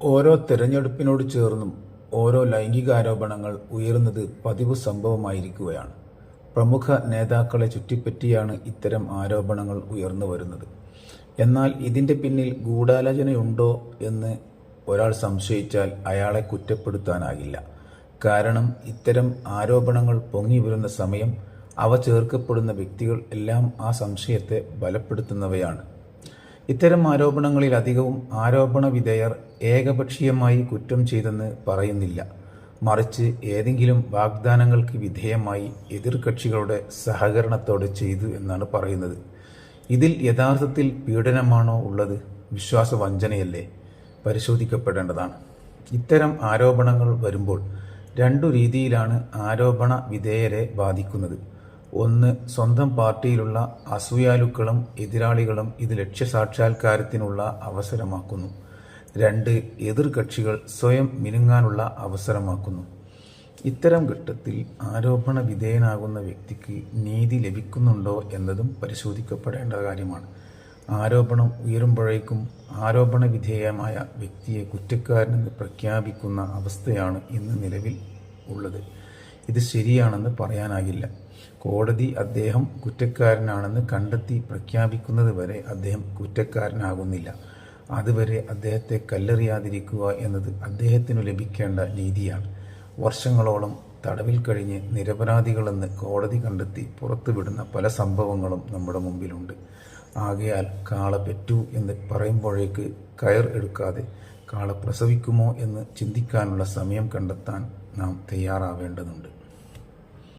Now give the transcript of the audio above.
ഓരോ തെരഞ്ഞെടുപ്പിനോട് ചേർന്നും ഓരോ ലൈംഗികാരോപണങ്ങൾ ഉയരുന്നത് പതിവ് സംഭവമായിരിക്കുകയാണ്. പ്രമുഖ നേതാക്കളെ ചുറ്റിപ്പറ്റിയാണ് ഇത്തരം ആരോപണങ്ങൾ ഉയർന്നു വരുന്നത്. എന്നാൽ ഇതിന്റെ പിന്നിൽ ഗൂഢാലോചനയുണ്ടോ എന്ന് ഒരാൾ സംശയിച്ചാൽ അയാളെ കുറ്റപ്പെടുത്താനാകില്ല. കാരണം ഇത്തരം ആരോപണങ്ങൾ പൊങ്ങിവരുന്ന സമയം അവ ചേർക്കപ്പെടുന്ന വ്യക്തികൾ എല്ലാം ആ സംശയത്തെ ബലപ്പെടുത്തുന്നവയാണ്. ഇത്തരം ആരോപണങ്ങളിൽ അധികവും ആരോപണ വിധേയർ ഏകപക്ഷീയമായി കുറ്റം ചെയ്തെന്ന് പറയുന്നില്ല. മറിച്ച് ഏതെങ്കിലും വാഗ്ദാനങ്ങൾക്ക് വിധേയമായി എതിർകക്ഷികളുടെ സഹകരണത്തോടെ ചെയ്തു എന്നാണ് പറയുന്നത്. ഇതിൽ യഥാർത്ഥത്തിൽ പീഡനമാണോ ഉള്ളത്? വിശ്വാസവഞ്ചനയല്ലേ? പരിശോധിക്കപ്പെടേണ്ടതാണ്. ഇത്തരം ആരോപണങ്ങൾ വരുമ്പോൾ രണ്ടു രീതിയിലാണ് ആരോപണ വിധേയരെ ബാധിക്കുന്നത്. ഒന്ന്, സ്വന്തം പാർട്ടിയിലുള്ള അസൂയാലുക്കളും എതിരാളികളും ഇത് ലക്ഷ്യസാക്ഷാത്കാരത്തിനുള്ള അവസരമാക്കുന്നു. രണ്ട്, എതിർകക്ഷികൾ സ്വയം മിനുങ്ങാനുള്ള അവസരമാക്കുന്നു. ഇത്തരം ഘട്ടത്തിൽ ആരോപണ വിധേയനാകുന്ന വ്യക്തിക്ക് നീതി ലഭിക്കുന്നുണ്ടോ എന്നതും പരിശോധിക്കപ്പെടേണ്ട കാര്യമാണ്. ആരോപണം ഉയരുമ്പോഴേക്കും ആരോപണ വിധേയമായ വ്യക്തിയെ കുറ്റക്കാരനെന്ന് പ്രഖ്യാപിക്കുന്ന അവസ്ഥയാണ് ഇന്ന് നിലവിൽ ഉള്ളത്. ഇത് ശരിയാണെന്ന് പറയാനാകില്ല. കോടതി അദ്ദേഹം കുറ്റക്കാരനാണെന്ന് കണ്ടെത്തി പ്രഖ്യാപിക്കുന്നത് വരെ അദ്ദേഹം കുറ്റക്കാരനാകുന്നില്ല. അതുവരെ അദ്ദേഹത്തെ കല്ലെറിയാതിരിക്കുക എന്നത് അദ്ദേഹത്തിനു ലഭിക്കേണ്ട നീതിയാണ്. വർഷങ്ങളോളം തടവിൽ കഴിഞ്ഞ് നിരപരാധികളെന്ന് കോടതി കണ്ടെത്തി പുറത്തുവിടുന്ന പല സംഭവങ്ങളും നമ്മുടെ മുമ്പിലുണ്ട്. ആകയാൽ കാള പെറ്റു എന്ന് പറയുമ്പോഴേക്ക് കയർ എടുക്കാതെ കാള പ്രസവിക്കുമോ എന്ന് ചിന്തിക്കാനുള്ള സമയം കണ്ടെത്താൻ നാം തയ്യാറാവേണ്ടതുണ്ട്.